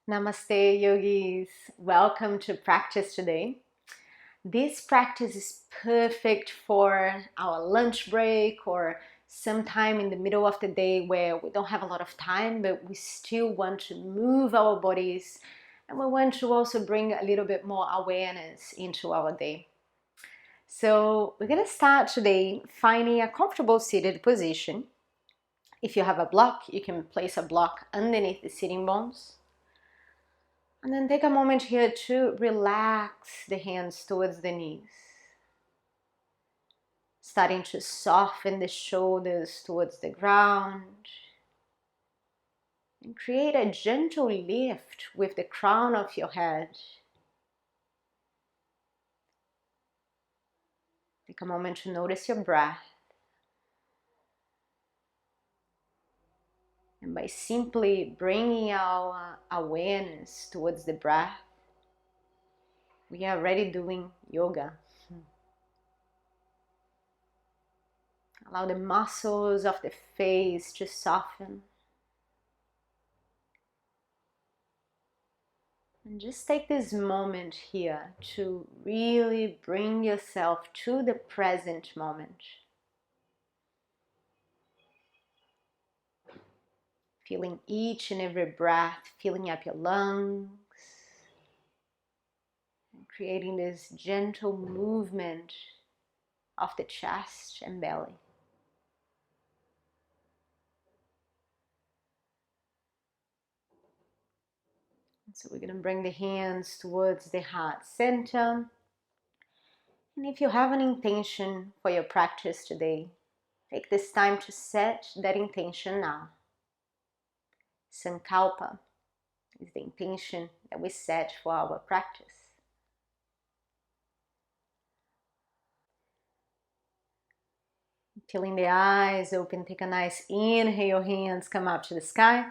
Namaste, yogis. Welcome to practice today. This practice is perfect for our lunch break or sometime in the middle of the day where we don't have a lot of time, but we still want to move our bodies and we want to also bring a little bit more awareness into our day. So we're going to start today finding a comfortable seated position. If you have a block, you can place a block underneath the sitting bones. And then take a moment here to relax the hands towards the knees. Starting to soften the shoulders towards the ground. And create a gentle lift with the crown of your head. Take a moment to notice your breath. And by simply bringing our awareness towards the breath, we are already doing yoga. Allow the muscles of the face to soften. And just take this moment here to really bring yourself to the present moment. Feeling each and every breath, filling up your lungs. And creating this gentle movement of the chest and belly. So we're going to bring the hands towards the heart center. And if you have an intention for your practice today, take this time to set that intention now. Sankalpa is the intention that we set for our practice. Feeling the eyes open, take a nice inhale, hands come up to the sky.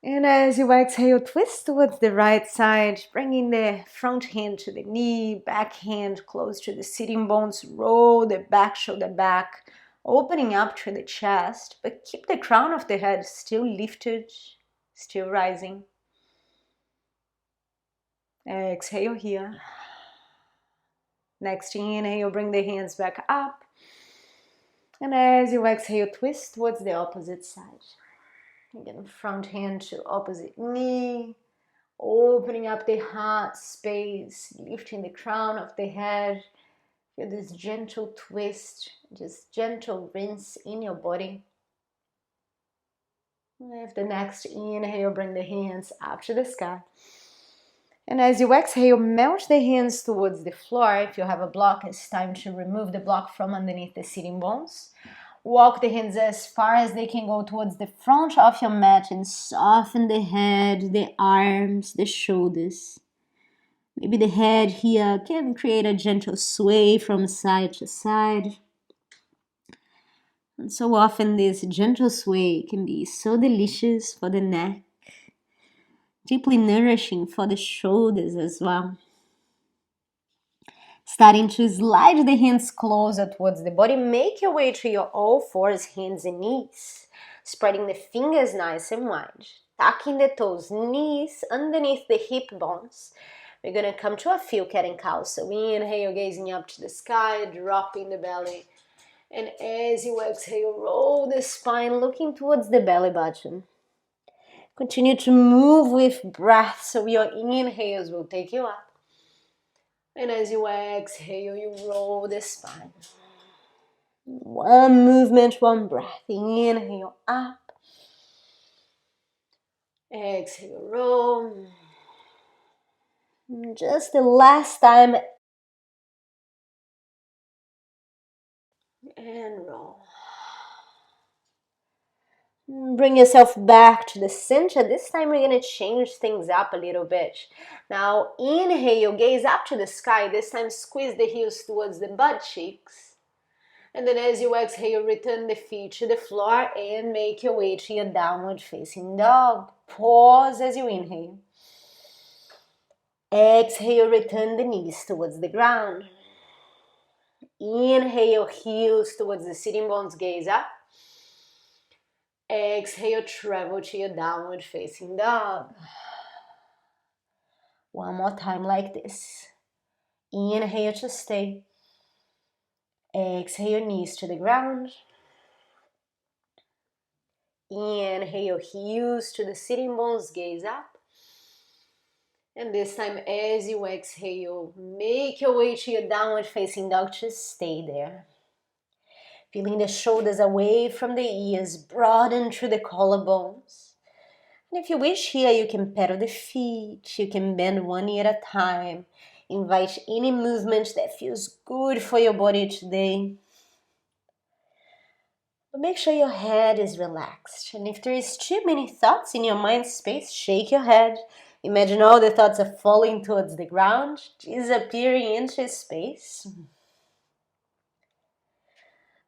And as you exhale, twist towards the right side, bringing the front hand to the knee, back hand close to the sitting bones, roll the back shoulder back, opening up to the chest, but keep the crown of the head still lifted, still rising. Exhale here. Next inhale, bring the hands back up. And as you exhale, twist towards the opposite side. Again, front hand to opposite knee. Opening up the heart space, lifting the crown of the head. Feel this gentle twist, just gentle rinse in your body. With the next inhale, bring the hands up to the sky. And as you exhale, melt the hands towards the floor. If you have a block, it's time to remove the block from underneath the sitting bones. Walk the hands as far as they can go towards the front of your mat and soften the head, the arms, the shoulders. Maybe the head here can create a gentle sway from side to side. And so often this gentle sway can be so delicious for the neck, deeply nourishing for the shoulders as well. Starting to slide the hands closer towards the body. Make your way to your all fours, hands and knees. Spreading the fingers nice and wide. Tucking the toes, knees underneath the hip bones. We're going to come to a full cat and cow. So inhale, gazing up to the sky, dropping the belly. And as you exhale, roll the spine, looking towards the belly button. Continue to move with breath, so your inhales will take you up. And as you exhale, you roll the spine. One movement, one breath. Inhale up. Exhale, roll. Just the last time. And roll. Bring yourself back to the center. This time we're going to change things up a little bit. Now inhale, gaze up to the sky. This time squeeze the heels towards the butt cheeks. And then as you exhale, return the feet to the floor and make your way to your downward facing dog. Pause as you inhale. Exhale, return the knees towards the ground. Inhale, heels towards the sitting bones, gaze up. Exhale, travel to your downward facing dog. One more time like this. Inhale to stay. Exhale, knees to the ground. Inhale, heels to the sitting bones, gaze up. And this time, as you exhale, make your way to your downward facing dog. Just stay there. Feeling the shoulders away from the ears, broaden through the collarbones. And if you wish here, you can pedal the feet. You can bend one knee at a time. Invite any movement that feels good for your body today. But make sure your head is relaxed. And if there is too many thoughts in your mind space, shake your head. Imagine all the thoughts are falling towards the ground, disappearing into space.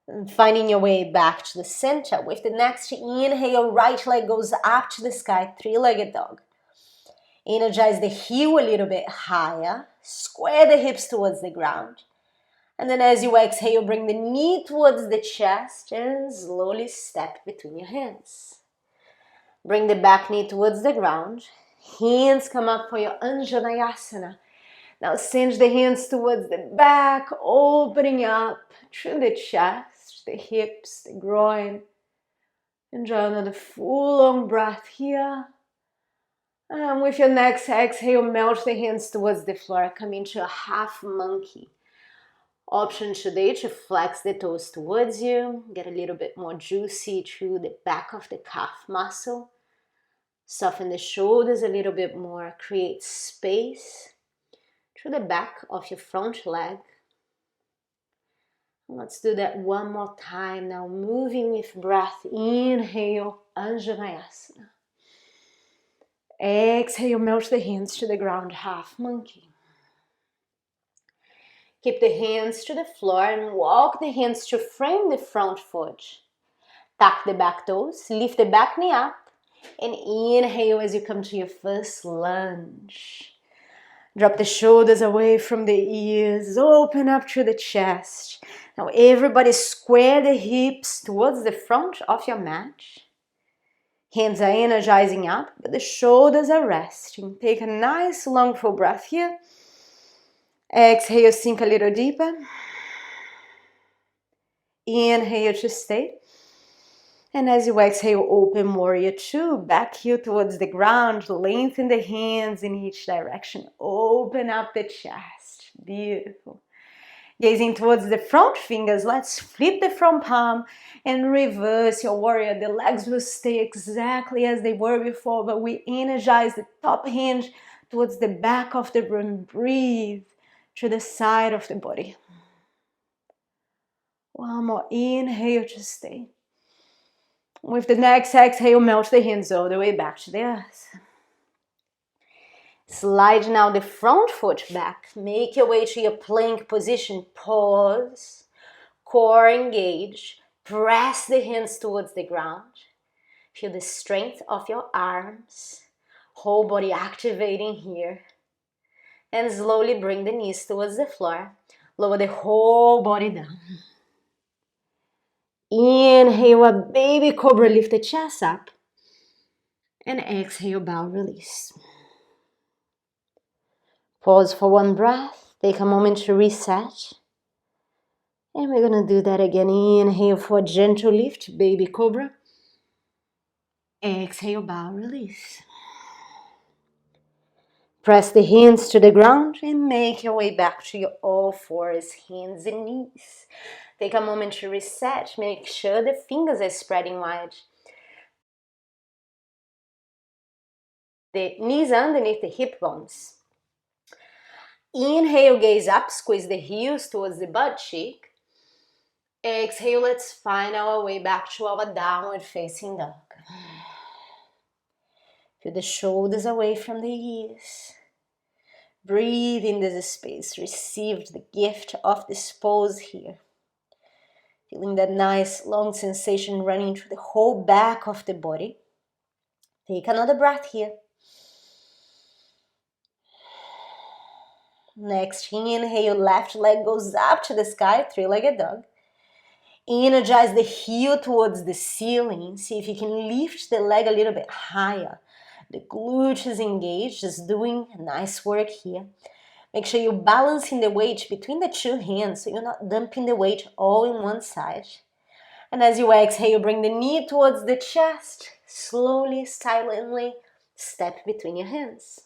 And finding your way back to the center. With the next inhale, right leg goes up to the sky, three-legged dog. Energize the heel a little bit higher. Square the hips towards the ground. And then as you exhale, bring the knee towards the chest and slowly step between your hands. Bring the back knee towards the ground. Hands come up for your Anjaneyasana. Now send the hands towards the back, opening up through the chest, the hips, the groin. Enjoy another full long breath here. And with your next exhale, melt the hands towards the floor. Come into a half monkey. Option today to flex the toes towards you. Get a little bit more juicy through the back of the calf muscle. Soften the shoulders a little bit more. Create space through the back of your front leg. Let's do that one more time now. Moving with breath. Inhale, Anjaneyasana. Exhale, melt the hands to the ground, half monkey. Keep the hands to the floor and walk the hands to frame the front foot. Tuck the back toes, lift the back knee up, and inhale as you come to your first lunge. Drop the shoulders away from the ears, open up through the chest. Now everybody square the hips towards the front of your mat. Hands are energizing up, but the shoulders are resting. Take a nice long full breath here. Exhale, sink a little deeper. Inhale to stay. And as you exhale, open warrior two, back heel towards the ground, lengthen the hands in each direction. Open up the chest. Beautiful. Gazing towards the front fingers, let's flip the front palm and reverse your warrior. The legs will stay exactly as they were before, but we energize the top hinge towards the back of the room. Breathe to the side of the body. One more inhale to stay. With the next exhale, melt the hands all the way back to the earth. Slide now the front foot back. Make your way to your plank position. Pause. Core engage. Press the hands towards the ground. Feel the strength of your arms. Whole body activating here. And slowly bring the knees towards the floor. Lower the whole body down. Inhale, a baby cobra, lift the chest up. And exhale, bow, release. Pause for one breath. Take a moment to reset. And we're going to do that again. Inhale for a gentle lift, baby cobra. Exhale, bow, release. Press the hands to the ground and make your way back to your all fours, hands and knees. Take a moment to reset. Make sure the fingers are spreading wide. The knees underneath the hip bones. Inhale, gaze up, squeeze the heels towards the butt cheek. Exhale, let's find our way back to our downward facing dog. Feel the shoulders away from the ears. Breathe in this space. Receive the gift of this pose here. Feeling that nice long sensation running through the whole back of the body. Take another breath here. Next, inhale, left leg goes up to the sky, three-legged dog. Energize the heel towards the ceiling. See if you can lift the leg a little bit higher. The glute is engaged, just doing nice work here. Make sure you're balancing the weight between the two hands so you're not dumping the weight all in one side. And as you exhale, bring the knee towards the chest. Slowly, silently step between your hands.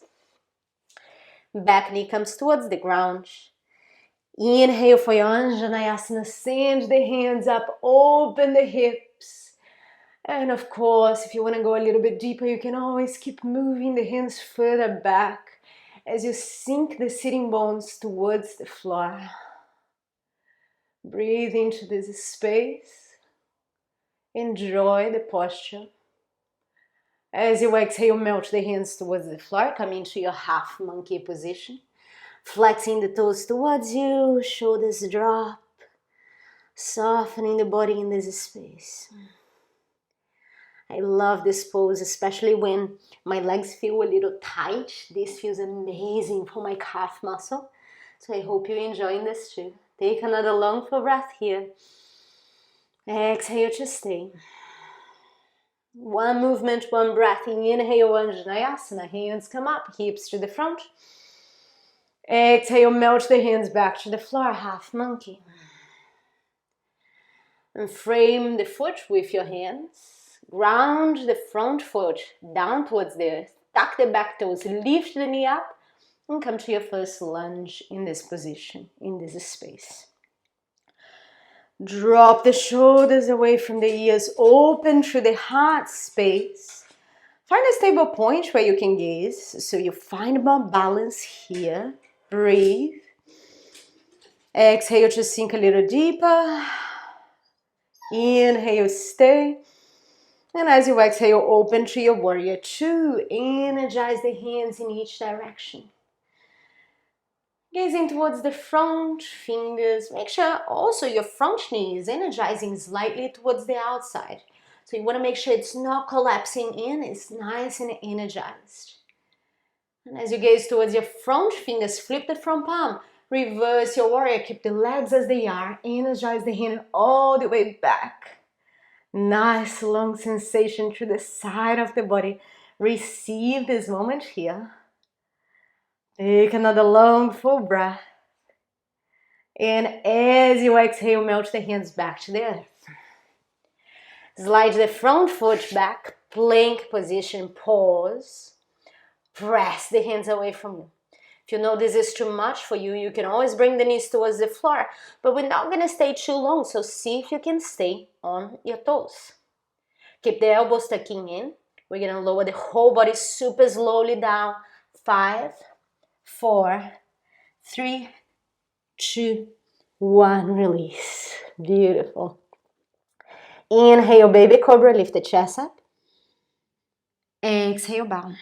Back knee comes towards the ground. Inhale for your Anjaneyasana. Send the hands up, open the hips. And of course, if you want to go a little bit deeper, you can always keep moving the hands further back as you sink the sitting bones towards the floor. Breathe into this space. Enjoy the posture. As you exhale, melt the hands towards the floor. Come into your half monkey position. Flexing the toes towards you, shoulders drop. Softening the body in this space. I love this pose, especially when my legs feel a little tight. This feels amazing for my calf muscle. So I hope you're enjoying this too. Take another long full breath here. Exhale to stay. One movement, one breath. Inhale, Anjaneyasana. Hands come up, hips to the front. Exhale, melt the hands back to the floor, half monkey. And frame the foot with your hands. Ground the front foot down towards the earth. Tuck the back toes, lift the knee up, and come to your first lunge in this position, in this space. Drop the shoulders away from the ears, open through the heart space. Find a stable point where you can gaze, so you find more balance here. Breathe. Exhale to sink a little deeper. Inhale, stay. And as you exhale, open to your warrior two. Energize the hands in each direction. Gazing towards the front, fingers. Make sure also your front knee is energizing slightly towards the outside. So you want to make sure it's not collapsing in, it's nice and energized. And as you gaze towards your front, fingers flip the front palm. Reverse your warrior, keep the legs as they are. Energize the hand all the way back. Nice long sensation through the side of the body. Receive this moment here. Take another long full breath. And as you exhale, melt the hands back to the earth. Slide the front foot back, plank position, pause. Press the hands away from you. If you know this is too much for you, you can always bring the knees towards the floor, but we're not going to stay too long, so see if you can stay on your toes. Keep the elbows tucking in. We're going to lower the whole body super slowly down. 5, 4, 3, 2, 1. Release. Beautiful. Inhale, baby cobra. Lift the chest up. Exhale, bow.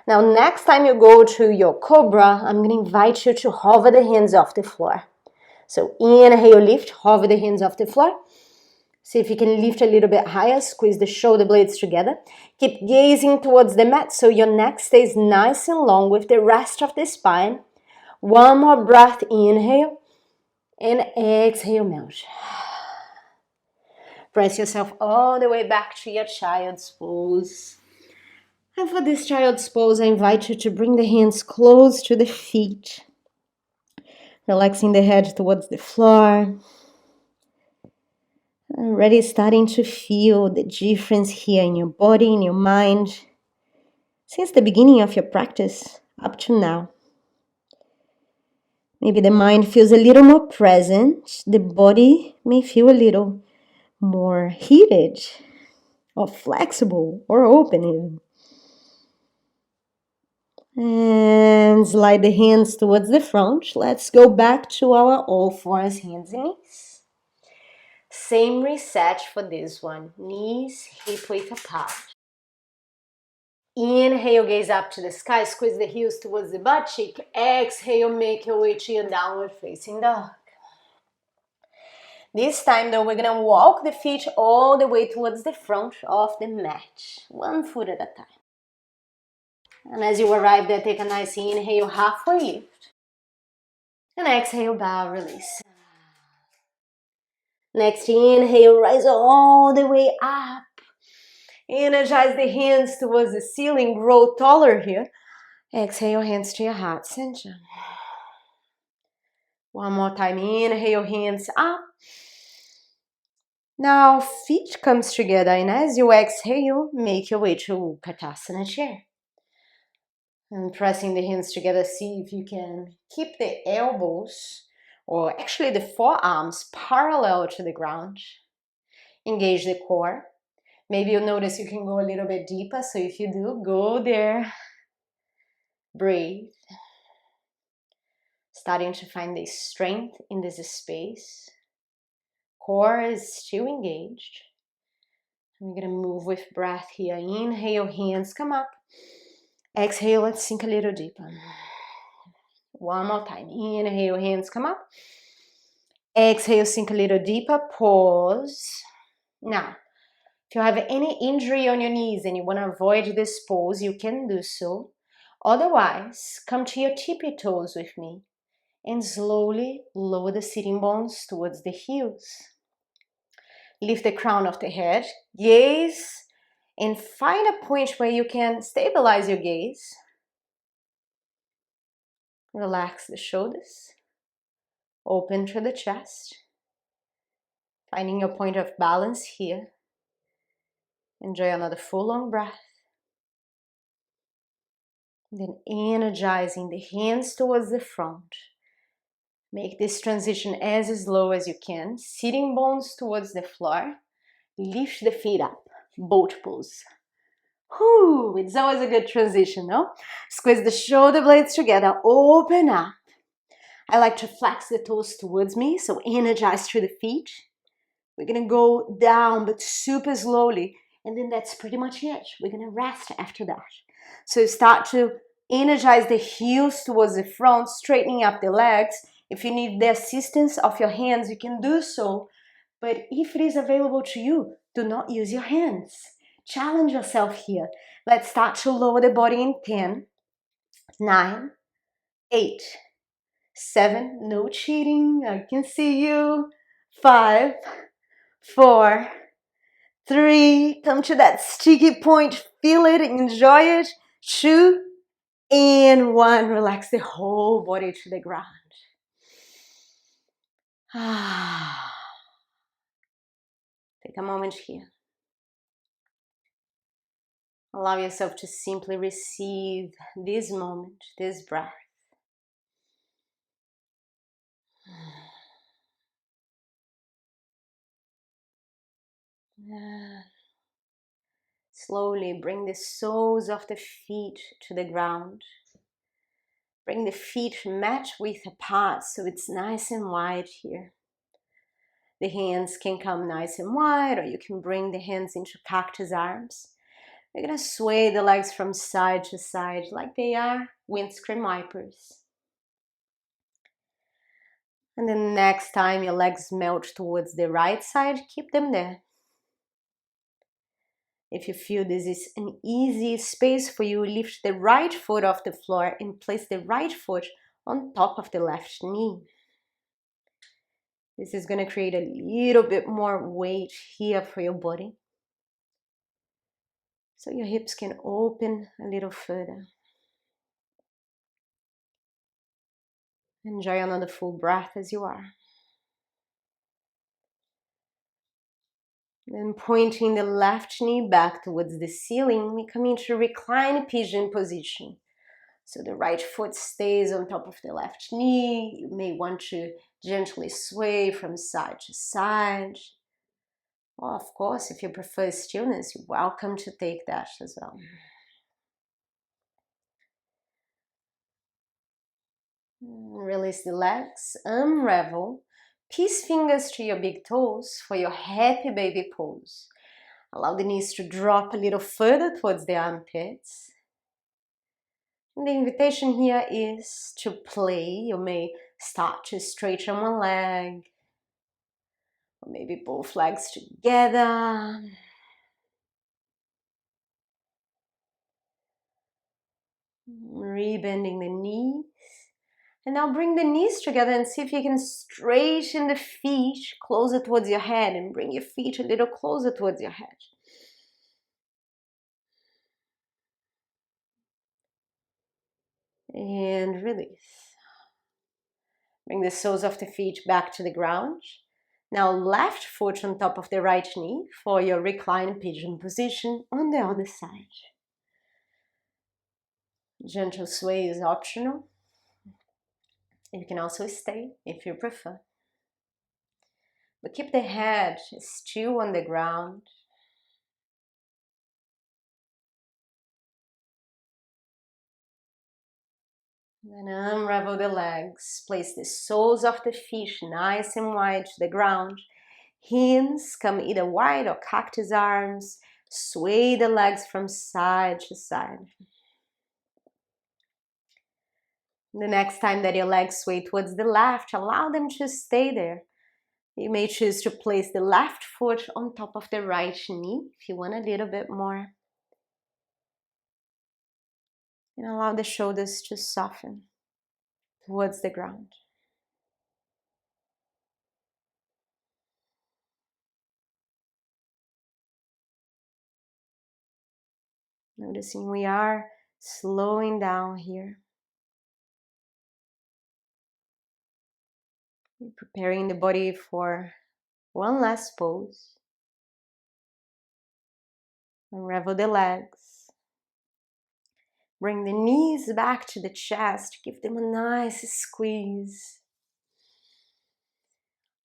Now, next time you go to your cobra, I'm going to invite you to hover the hands off the floor. So inhale, lift, hover the hands off the floor. See if you can lift a little bit higher, squeeze the shoulder blades together. Keep gazing towards the mat so your neck stays nice and long with the rest of the spine. One more breath, inhale, and exhale, melt. Press yourself all the way back to your child's pose. And for this child's pose, I invite you to bring the hands close to the feet. Relaxing the head towards the floor. Already starting to feel the difference here in your body, in your mind. Since the beginning of your practice up to now. Maybe the mind feels a little more present. The body may feel a little more heated or flexible or open even. And slide the hands towards the front. Let's go back to our all fours, hands and knees. Same reset for this one. Knees hip width apart. Inhale, gaze up to the sky. Squeeze the heels towards the butt cheek. Exhale, make your way to your downward facing dog. This time though, we're going to walk the feet all the way towards the front of the mat. One foot at a time. And as you arrive there, take a nice inhale, halfway lift. And exhale, bow, release. Next inhale, rise all the way up. Energize the hands towards the ceiling, grow taller here. Exhale, hands to your heart center. One more time, inhale, hands up. Now feet comes together, and as you exhale, make your way to Utkatasana chair. And pressing the hands together, see if you can keep the elbows, or actually the forearms, parallel to the ground. Engage the core. Maybe you'll notice you can go a little bit deeper, so if you do, go there. Breathe. Starting to find the strength in this space. Core is still engaged. We're gonna move with breath here. Inhale, hands come up. Exhale, let's sink a little deeper. One more time. Inhale, hands come up. Exhale, sink a little deeper. Pause. Now, if you have any injury on your knees and you want to avoid this pose, you can do so. Otherwise, come to your tippy toes with me and slowly lower the sitting bones towards the heels. Lift the crown of the head, gaze, and find a point where you can stabilize your gaze. Relax the shoulders, open to the chest, finding your point of balance here. Enjoy another full long breath. Then energizing the hands towards the front. Make this transition as slow as you can. Sitting bones towards the floor. Lift the feet up. Boat pose. Whew, it's always a good transition, no? Squeeze the shoulder blades together. Open up. I like to flex the toes towards me, so energize through the feet. We're gonna go down, but super slowly. And then that's pretty much it. We're gonna rest after that. So start to energize the heels towards the front, straightening up the legs. If you need the assistance of your hands, you can do so. But if it is available to you, do not use your hands. Challenge yourself here. Let's start to lower the body in 10, 9, 8, 7, no cheating, I can see you, 5, 4, 3, come to that sticky point, feel it, enjoy it, 2, and 1, relax the whole body to the ground. Take a moment here. Allow yourself to simply receive this moment, this breath. Slowly bring the soles of the feet to the ground. Bring the feet mat width apart so it's nice and wide here. The hands can come nice and wide, or you can bring the hands into cactus arms. We're gonna sway the legs from side to side like they are windscreen wipers. And then next time your legs melt towards the right side, keep them there. If you feel this is an easy space for you, lift the right foot off the floor and place the right foot on top of the left knee. This is going to create a little bit more weight here for your body, so your hips can open a little further. Enjoy another full breath as you are. Then pointing the left knee back towards the ceiling, we come into recline pigeon position. So the right foot stays on top of the left knee. You may want to gently sway from side to side. Or of course, if you prefer stillness, you're welcome to take that as well. Release the legs, unravel. Peace fingers to your big toes for your happy baby pose. Allow the knees to drop a little further towards the armpits. And the invitation here is to play. You may start to straighten one leg, or maybe both legs together. Rebending the knees. And now bring the knees together and see if you can straighten the feet closer towards your head and bring your feet a little closer towards your head. And release. Bring the soles of the feet back to the ground. Now left foot on top of the right knee for your reclined pigeon position on the other side. Gentle sway is optional. You can also stay if you prefer. But keep the head still on the ground. Then unravel the legs. Place the soles of the feet nice and wide to the ground. Hands come either wide or cactus arms. Sway the legs from side to side. The next time that your legs sway towards the left, allow them to stay there. You may choose to place the left foot on top of the right knee if you want a little bit more. And allow the shoulders to soften towards the ground. Noticing we are slowing down here. We're preparing the body for one last pose. Unravel the legs. Bring the knees back to the chest. Give them a nice squeeze.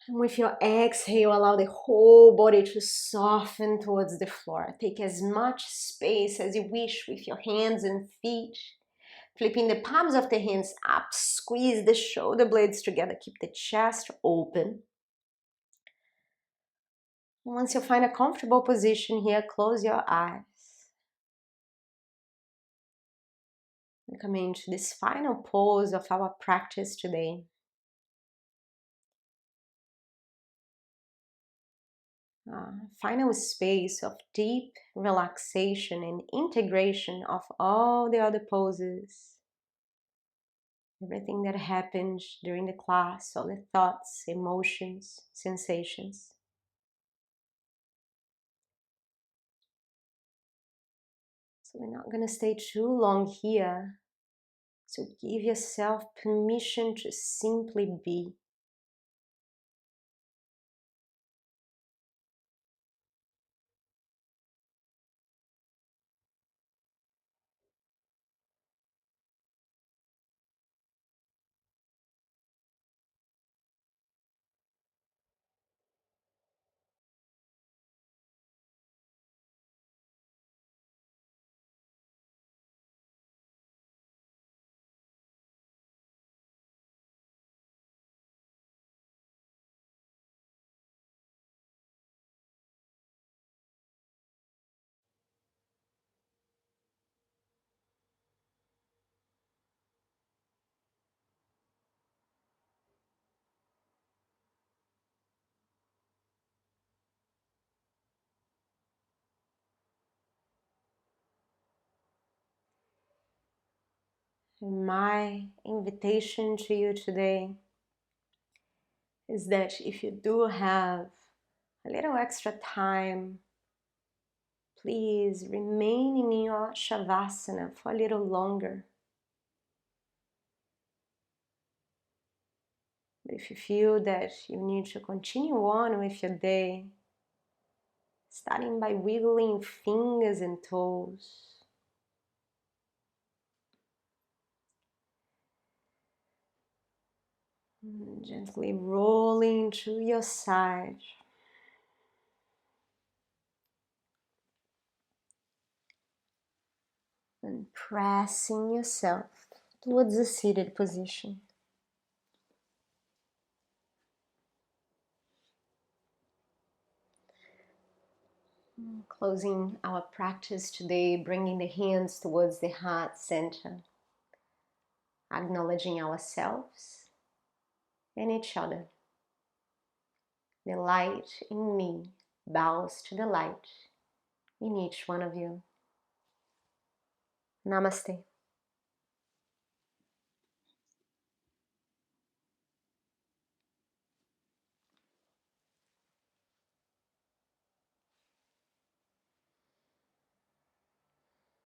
And with your exhale, allow the whole body to soften towards the floor. Take as much space as you wish with your hands and feet. Flipping the palms of the hands up, squeeze the shoulder blades together. Keep the chest open. Once you find a comfortable position here, close your eyes. We come into this final pose of our practice today. Final space of deep relaxation and integration of all the other poses. Everything that happened during the class, all the thoughts, emotions, sensations. So we're not going to stay too long here. So give yourself permission to simply be. And my invitation to you today is that if you do have a little extra time, please remain in your Shavasana for a little longer. But if you feel that you need to continue on with your day, starting by wiggling fingers and toes, gently rolling to your side, and pressing yourself towards a seated position. Closing our practice today, bringing the hands towards the heart center, acknowledging ourselves and each other. The light in me bows to the light in each one of you. Namaste.